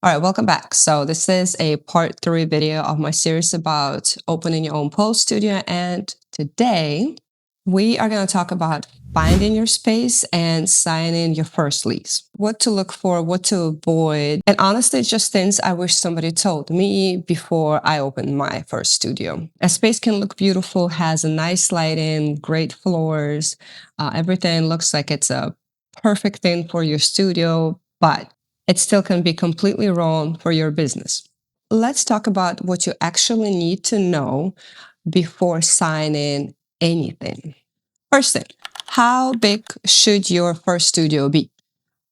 All right, welcome back. So this is a part 3 video of my series about opening your own pole studio. And today we are going to talk about finding your space and signing your first lease. What to look for, what to avoid. And honestly, just things I wish somebody told me before I opened my first studio. A space can look beautiful, has a nice lighting, great floors. Everything looks like it's a perfect thing for your studio, but it still can be completely wrong for your business. Let's talk about what you actually need to know before signing anything. First thing, how big should your first studio be?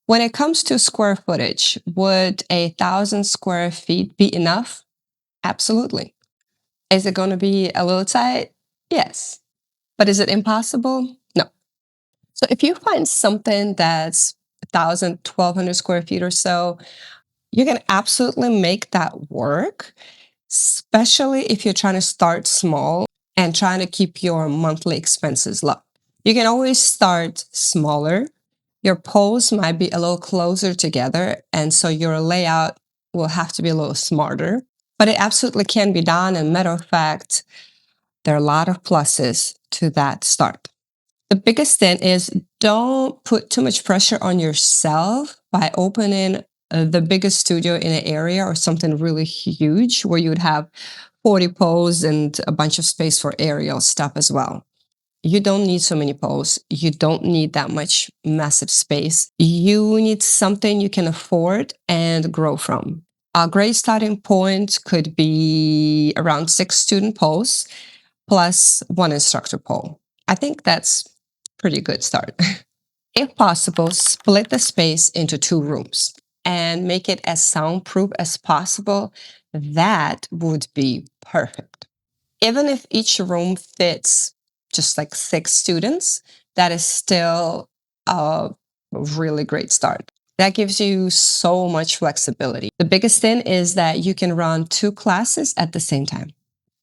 When it comes to square footage, would 1,000 square feet be enough? Absolutely. Is it going to be a little tight? Yes. But is it impossible? No. So if you find something that's 1,000, 1,200 square feet or so, you can absolutely make that work, especially if you're trying to start small and trying to keep your monthly expenses low. You can always start smaller. Your poles might be a little closer together, and so your layout will have to be a little smarter, but it absolutely can be done. And matter of fact, there are a lot of pluses to that start. The biggest thing is don't put too much pressure on yourself by opening the biggest studio in an area or something really huge where you would have 40 poles and a bunch of space for aerial stuff as well. You don't need so many poles. You don't need that much massive space. You need something you can afford and grow from. A great starting point could be around 6 student poles plus 1 instructor pole. I think that's pretty good start. If possible, split the space into 2 rooms and make it as soundproof as possible. That would be perfect. Even if each room fits just like 6 students, that is still a really great start. That gives you so much flexibility. The biggest thing is that you can run 2 classes at the same time.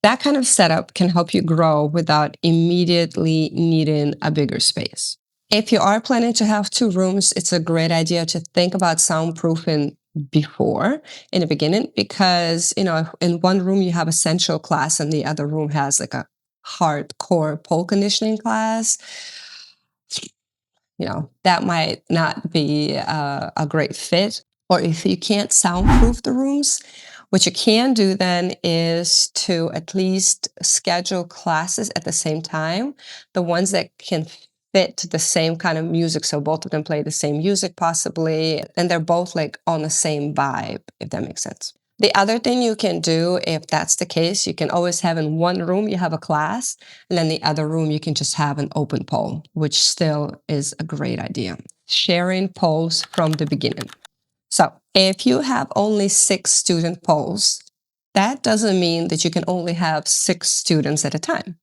That kind of setup can help you grow without immediately needing a bigger space. If you are planning to have 2 rooms, it's a great idea to think about soundproofing before in the beginning, because, in one room you have a central class and the other room has like a hardcore pole conditioning class. That might not be a great fit. Or if you can't soundproof the rooms, what you can do then is to at least schedule classes at the same time, the ones that can fit the same kind of music. So both of them play the same music possibly, and they're both like on the same vibe, if that makes sense. The other thing you can do, if that's the case, you can always have in one room, you have a class, and then the other room, you can just have an open pole, which still is a great idea. Sharing poles from the beginning. So if you have only 6 student poles, that doesn't mean that you can only have 6 students at a time.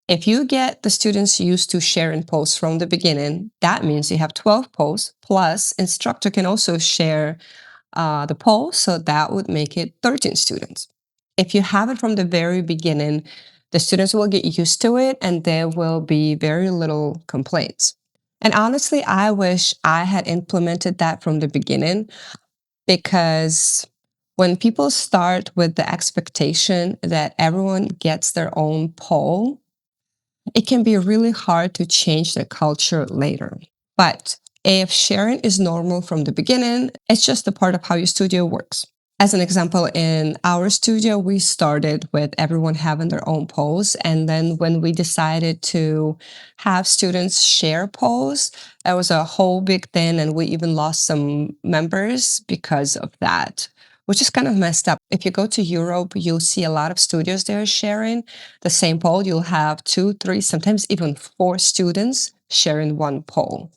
If you get the students used to sharing poles from the beginning, that means you have 12 poles, plus instructor can also share the pole, so that would make it 13 students. If you have it from the very beginning, the students will get used to it and there will be very little complaints. And honestly, I wish I had implemented that from the beginning, because when people start with the expectation that everyone gets their own pole, it can be really hard to change the culture later. But if sharing is normal from the beginning, it's just a part of how your studio works. As an example, in our studio, we started with everyone having their own poles. And then when we decided to have students share poles, that was a whole big thing. And we even lost some members because of that, which is kind of messed up. If you go to Europe, you'll see a lot of studios there sharing the same pole. You'll have 2, 3, sometimes even 4 students sharing one pole.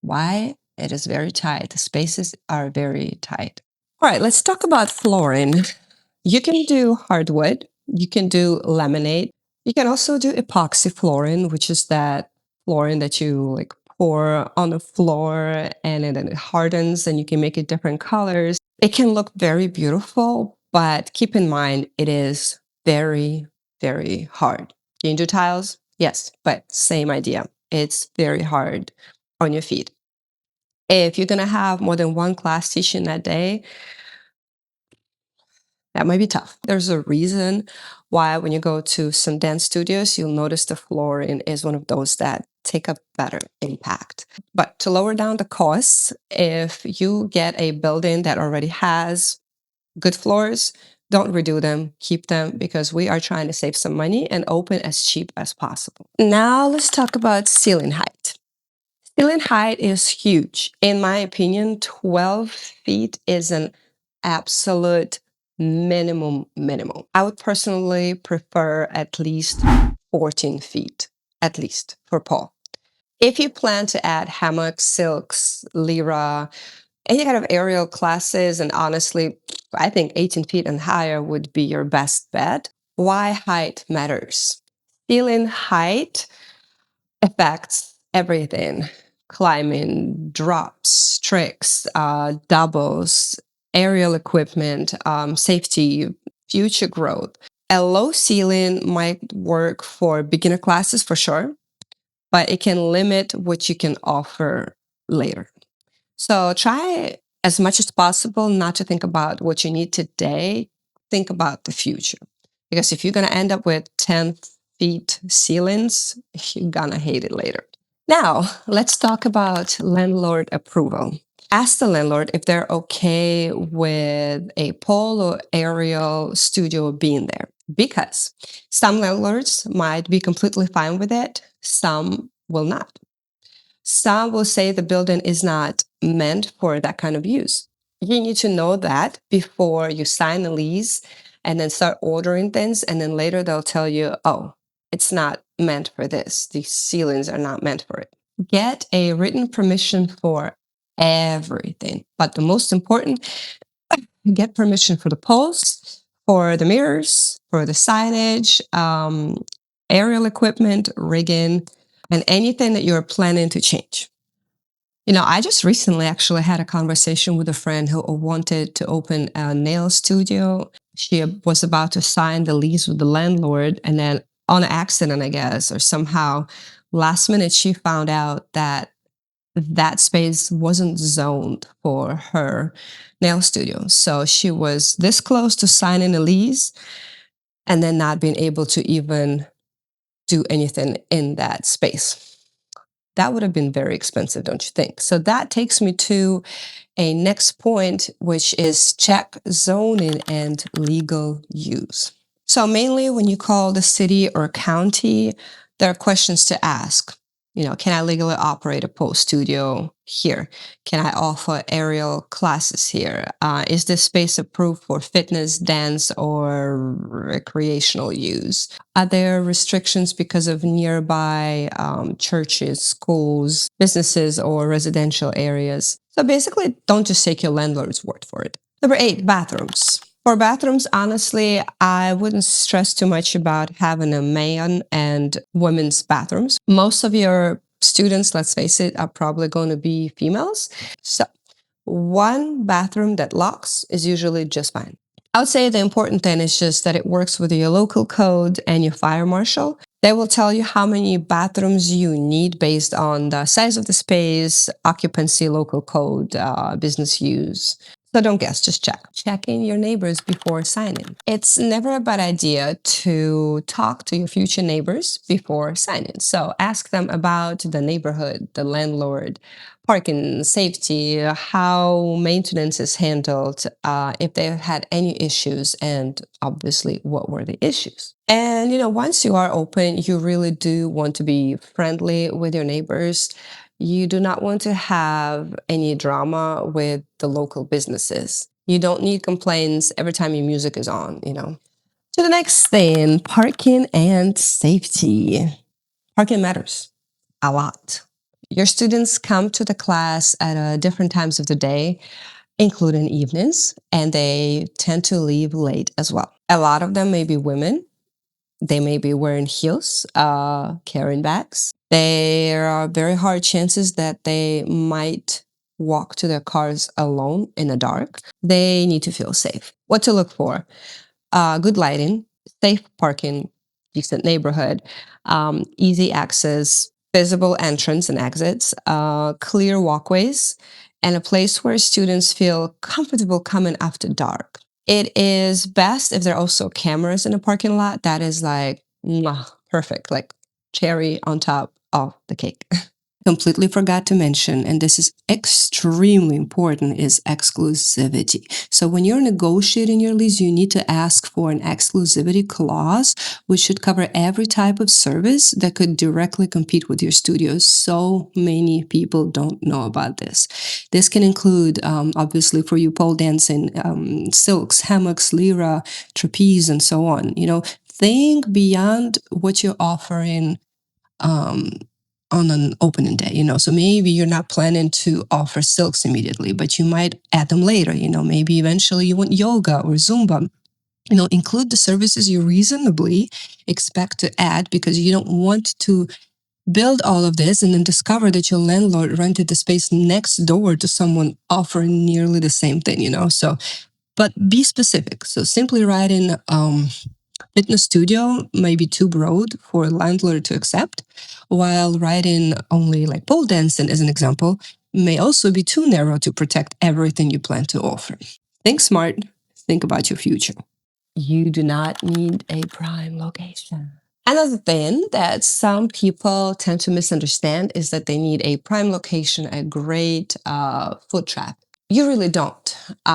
Why? It is very tight. The spaces are very tight. All right, let's talk about flooring. You can do hardwood. You can do laminate. You can also do epoxy flooring, which is that flooring that you like pour on the floor and then it hardens and you can make it different colors. It can look very beautiful, but keep in mind it is very, very hard. Can you do tiles? Yes, but same idea. It's very hard on your feet. If you're going to have more than one class teaching that day, that might be tough. There's a reason why when you go to some dance studios, you'll notice the flooring is one of those that take a better impact. But to lower down the costs, if you get a building that already has good floors, don't redo them, keep them, because we are trying to save some money and open as cheap as possible. Now let's talk about ceiling height. Ceiling height is huge. In my opinion, 12 feet is an absolute minimum. I would personally prefer at least 14 feet, at least for Paul. If you plan to add hammocks, silks, lyra, any kind of aerial classes, and honestly, I think 18 feet and higher would be your best bet. Why height matters. Ceiling height affects everything: climbing, drops, tricks, doubles, aerial equipment, safety, future growth. A low ceiling might work for beginner classes for sure, but it can limit what you can offer later. So try as much as possible not to think about what you need today. Think about the future. Because if you're going to end up with 10 feet ceilings, you're going to hate it later. Now, let's talk about landlord approval. Ask the landlord if they're okay with a pole or aerial studio being there. Because some landlords might be completely fine with it, some will not. Some will say the building is not meant for that kind of use. You need to know that before you sign a lease and then start ordering things. And then later they'll tell you, oh, it's not meant for this. These ceilings are not meant for it. Get a written permission for everything. But the most important, get permission for the poles, for the mirrors, for the signage, aerial equipment, rigging, and anything that you're planning to change. You know, I just recently actually had a conversation with a friend who wanted to open a nail studio. She was about to sign the lease with the landlord, and then on accident, I guess, or somehow last minute, she found out that that space wasn't zoned for her nail studio. So she was this close to signing a lease and then not being able to even do anything in that space. That would have been very expensive, don't you think? So that takes me to a next point, which is check zoning and legal use. So mainly when you call the city or county, there are questions to ask. You know, can I legally operate a pole studio here? Can I offer aerial classes here? Is this space approved for fitness, dance, or recreational use? Are there restrictions because of nearby churches, schools, businesses, or residential areas? So basically, don't just take your landlord's word for it. Number 8, bathrooms. For bathrooms, honestly, I wouldn't stress too much about having a man and women's bathrooms. Most of your students, let's face it, are probably going to be females. So one bathroom that locks is usually just fine. I would say the important thing is just that it works with your local code and your fire marshal. They will tell you how many bathrooms you need based on the size of the space, occupancy, local code, business use. So don't guess, just check. Check in your neighbors before signing. It's never a bad idea to talk to your future neighbors before signing. So ask them about the neighborhood, the landlord, parking, safety, how maintenance is handled, if they've had any issues, and obviously what were the issues. And you know, once you are open, you really do want to be friendly with your neighbors. You do not want to have any drama with the local businesses. You don't need complaints every time your music is on, you know. To the next thing, parking and safety. Parking matters a lot. Your students come to the class at different times of the day, including evenings, and they tend to leave late as well. A lot of them may be women. They may be wearing heels, carrying bags. There are very hard chances that they might walk to their cars alone in the dark. They need to feel safe. What to look for? Good lighting, safe parking, decent neighborhood, easy access, visible entrance and exits, clear walkways, and a place where students feel comfortable coming after dark. It is best if there are also cameras in a parking lot. That is like mwah, perfect, like cherry on top of the cake. Completely forgot to mention, and this is extremely important, is exclusivity. So when you're negotiating your lease, you need to ask for an exclusivity clause, which should cover every type of service that could directly compete with your studio. So many people don't know about this. This can include, obviously, for you pole dancing, silks, hammocks, lyra, trapeze, and so on. Think beyond what you're offering um, on an opening day, so maybe you're not planning to offer silks immediately, but you might add them later, maybe eventually you want yoga or Zumba. Include the services you reasonably expect to add, because you don't want to build all of this and then discover that your landlord rented the space next door to someone offering nearly the same thing, so, but be specific. So simply write in, fitness studio may be too broad for a landlord to accept, while writing only like pole dancing, as an example, may also be too narrow to protect everything you plan to offer. Think smart, think about your future. You do not need a prime location. Another thing that some people tend to misunderstand is that they need a prime location, a great foot traffic. You really don't.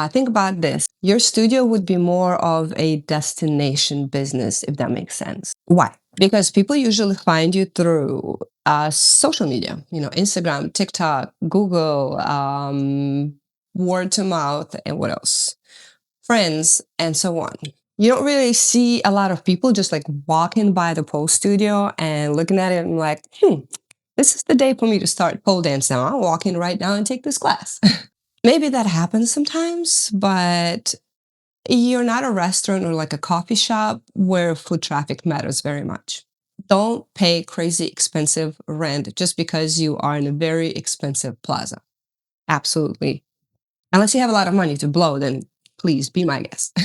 Think about this. Your studio would be more of a destination business, if that makes sense. Why? Because people usually find you through social media, Instagram, TikTok, Google, word to mouth, and what else? Friends, and so on. You don't really see a lot of people just like walking by the pole studio and looking at it and like, this is the day for me to start pole dance now. I'm walking right now and take this class. Maybe that happens sometimes, but you're not a restaurant or like a coffee shop where foot traffic matters very much. Don't pay crazy expensive rent just because you are in a very expensive plaza. Absolutely. Unless you have a lot of money to blow, then please be my guest.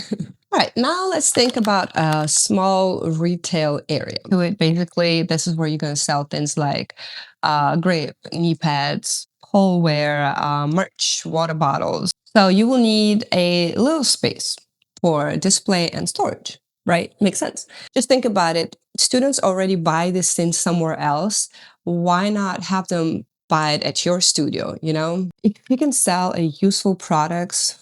All right, now let's think about a small retail area. So basically, this is where you're going to sell things like grip, knee pads, pole wear, merch, water bottles. So you will need a little space for display and storage, right? Makes sense. Just think about it. Students already buy these things somewhere else. Why not have them buy it at your studio? If you can sell a useful products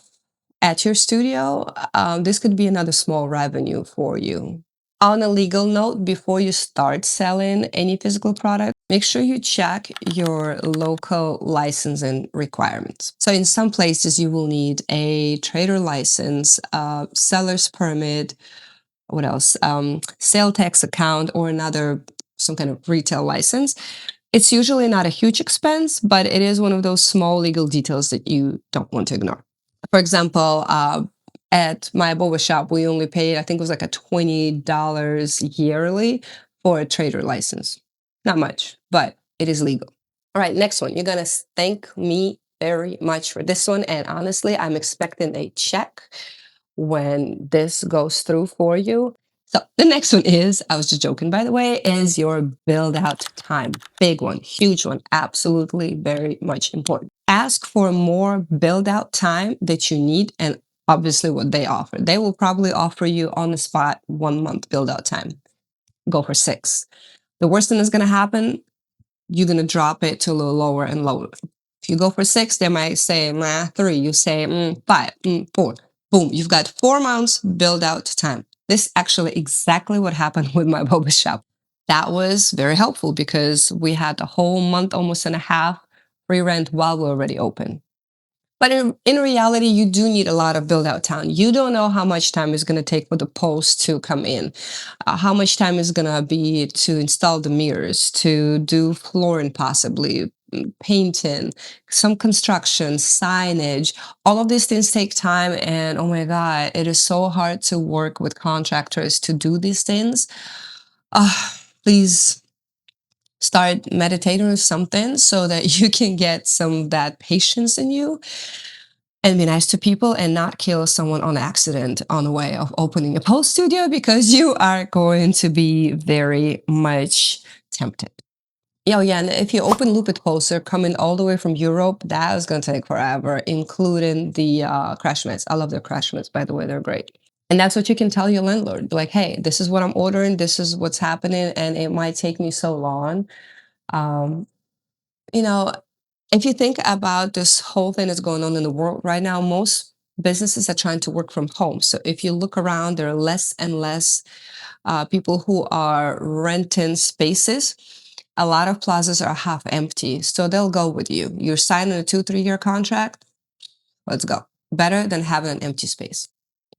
at your studio, this could be another small revenue for you. On a legal note, before you start selling any physical product, make sure you check your local licensing requirements. So in some places, you will need a trader license, a seller's permit, what else? Sale tax account, or some kind of retail license. It's usually not a huge expense, but it is one of those small legal details that you don't want to ignore. For example, at my boba shop, we only paid, I think it was like a $20 yearly for a trader license. Not much, but it is legal. All right, next one. You're going to thank me very much for this one. And honestly, I'm expecting a check when this goes through for you. So the next one is, I was just joking, by the way, is your build out time. Big one, huge one, absolutely very much important. Ask for more build out time that you need, and obviously what they offer. They will probably offer you on the spot 1 month build out time. Go for 6. The worst thing that's going to happen, you're going to drop it to a little lower and lower. If you go for 6, they might say 3. You say 5, 4. Boom, you've got 4 months build out time. This is actually exactly what happened with my boba shop. That was very helpful because we had a whole month, almost and a half, free rent while we were already open. But in reality, you do need a lot of build out time. You don't know how much time it's going to take for the post to come in, how much time is going to be to install the mirrors, to do flooring possibly, painting, some construction, signage. All of these things take time. And oh my God, it is so hard to work with contractors to do these things. Please start meditating or something so that you can get some of that patience in you and be nice to people and not kill someone on accident on the way of opening a pole studio, because you are going to be very much tempted. Yeah, and if you open loop it closer, coming all the way from Europe, that is going to take forever, including the crash mats. I love their crash mats, by the way, they're great. And that's what you can tell your landlord. Like, hey, this is what I'm ordering, this is what's happening, and it might take me so long. Um, you know, if you think about this whole thing that's going on in the world right now, most businesses are trying to work from home. So if you look around, there are less and less people who are renting spaces. A lot of plazas are half empty, so they'll go with you. You're signing a 2, 3 year contract. Let's go. Better than having an empty space.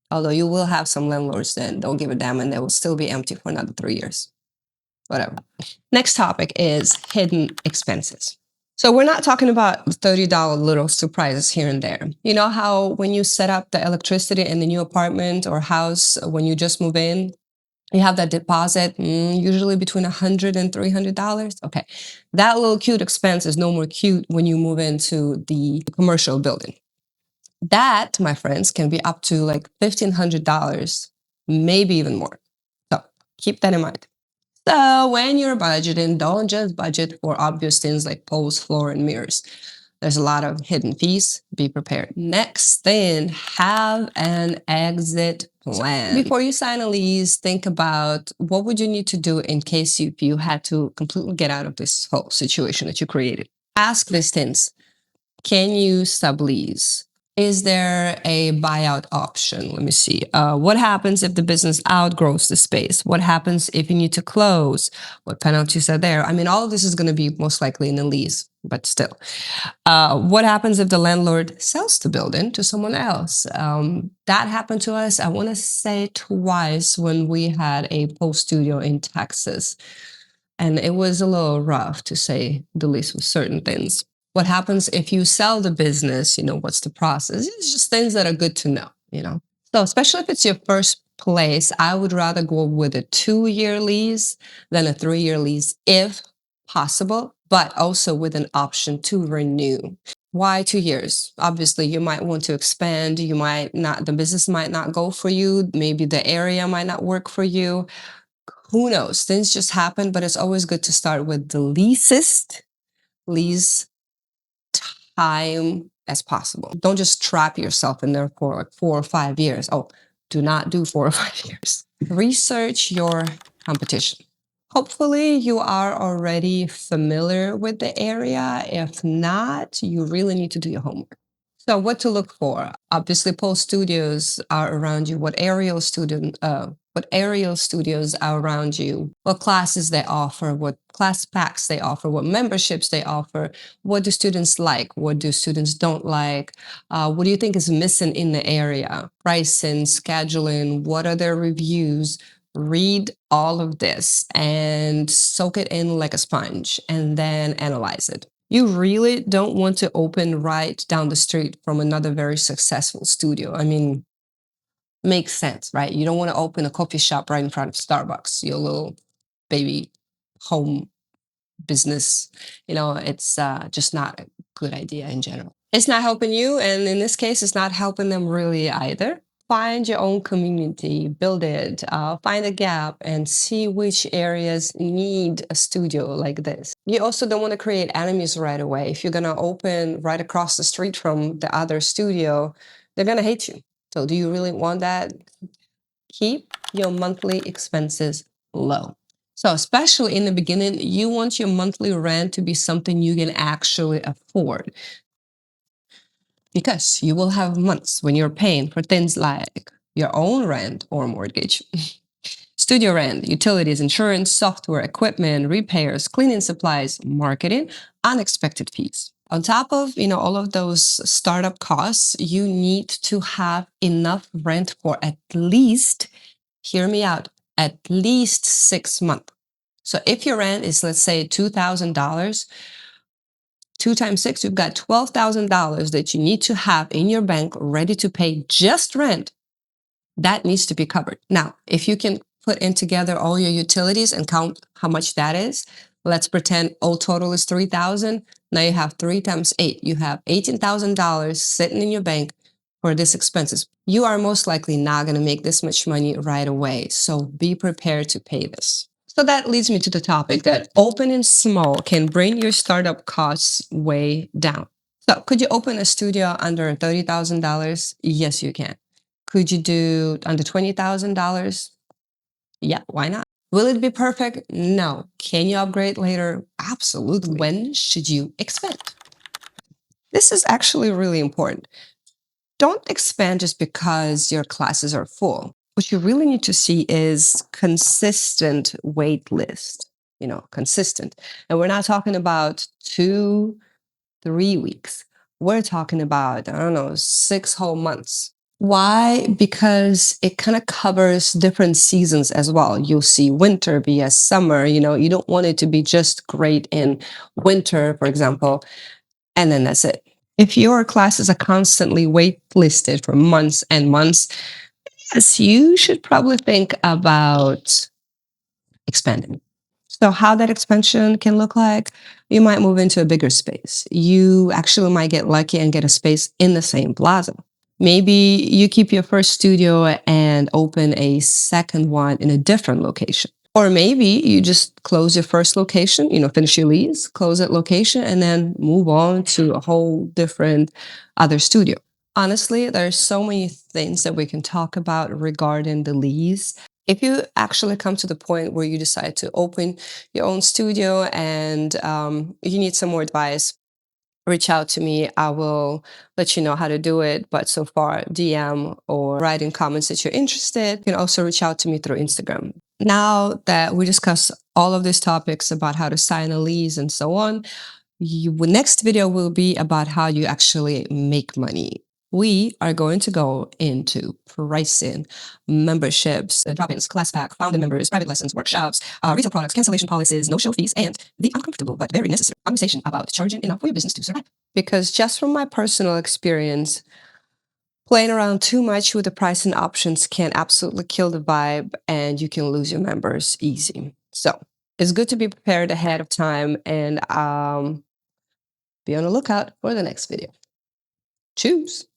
Although you will have some landlords that don't give a damn and they will still be empty for another 3 years. Whatever. Next topic is hidden expenses. So we're not talking about $30 little surprises here and there. You know how when you set up the electricity in the new apartment or house when you just move in, you have that deposit, usually between $100 and $300. Okay, that little cute expense is no more cute when you move into the commercial building. That, my friends, can be up to like $1,500, maybe even more. So keep that in mind. So when you're budgeting, don't just budget for obvious things like poles, floor, and mirrors. There's a lot of hidden fees. Be prepared. Next thing, have an exit plan. Before you sign a lease, think about what would you need to do in case you had to completely get out of this whole situation that you created. Ask these things. Can you sublease? Is there a buyout option? Let me see. What happens if the business outgrows the space? What happens if you need to close? What penalties are there? I mean, all of this is going to be most likely in a lease, but still. What happens if the landlord sells the building to someone else? That happened to us, I want to say twice when we had a post studio in Texas. And it was a little rough to say the least with certain things. What happens if you sell the business? What's the process? It's just things that are good to know. So, especially if it's your first place, I would rather go with a 2 year lease than a 3 year lease if possible, but also with an option to renew. Why 2 years? Obviously, you might want to expand. You might not, the business might not go for you. Maybe the area might not work for you. Who knows? Things just happen, but it's always good to start with the least time as possible. Don't just trap yourself in there for like 4 or 5 years. Oh, do not do 4 or 5 years. Research your competition. Hopefully, you are already familiar with the area. If not, you really need to do your homework. So, what to look for? Obviously, pole studios are around you. What aerial studios are around you? What classes they offer? What class packs they offer? What memberships they offer? What do students like? What do students don't like? What do you think is missing in the area? Pricing, scheduling. What are their reviews? Read all of this and soak it in like a sponge, and then analyze it. You really don't want to open right down the street from another very successful studio. I mean, makes sense, right? You don't want to open a coffee shop right in front of Starbucks, your little baby home business. It's just not a good idea in general. It's not helping you, and in this case, it's not helping them really either. Find your own community, build it, find a gap, and see which areas need a studio like this. You also don't want to create enemies right away. If you're going to open right across the street from the other studio, they're going to hate you. So, do you really want that? Keep your monthly expenses low. So, especially in the beginning, you want your monthly rent to be something you can actually afford, because you will have months when you're paying for things like your own rent or mortgage, studio rent, utilities, insurance, software, equipment, repairs, cleaning supplies, marketing, unexpected fees. On top of, all of those startup costs, you need to have enough rent for at least, hear me out, at least 6 months. So if your rent is, let's say, $2,000, 2 times 6, you've got $12,000 that you need to have in your bank ready to pay just rent. That needs to be covered. Now, if you can put in together all your utilities and count how much that is, let's pretend all total is $3,000. Now you have 3 times 8. You have $18,000 sitting in your bank for these expenses. You are most likely not going to make this much money right away. So be prepared to pay this. So that leads me to the topic that opening small can bring your startup costs way down. So, could you open a studio under $30,000? Yes, you can. Could you do under $20,000? Yeah, why not? Will it be perfect? No. Can you upgrade later? Absolutely. When should you expand? This is actually really important. Don't expand just because your classes are full. What you really need to see is consistent wait list, consistent. And we're not talking about 2, 3 weeks. We're talking about, I don't know, 6 whole months. Why? Because it kind of covers different seasons as well. You'll see winter vs summer. You don't want it to be just great in winter, for example, and then that's it. If your classes are constantly waitlisted for months and months, yes, you should probably think about expanding. So, how that expansion can look like, you might move into a bigger space. You actually might get lucky and get a space in the same plaza. Maybe you keep your first studio and open a second one in a different location. Or maybe you just close your first location, finish your lease, close that location, and then move on to a whole different other studio. Honestly, there's so many things that we can talk about regarding the lease. If you actually come to the point where you decide to open your own studio and you need some more advice, reach out to me. I will let you know how to do it. But so far, DM or write in comments that you're interested. You can also reach out to me through Instagram. Now that we discussed all of these topics about how to sign a lease and so on, next video will be about how you actually make money. We are going to go into pricing, memberships, drop-ins, class pack, founder members, private lessons, workshops, retail products, cancellation policies, no-show fees, and the uncomfortable but very necessary conversation about charging enough for your business to survive. Because just from my personal experience, playing around too much with the pricing options can absolutely kill the vibe and you can lose your members easy. So it's good to be prepared ahead of time and be on the lookout for the next video. Choose.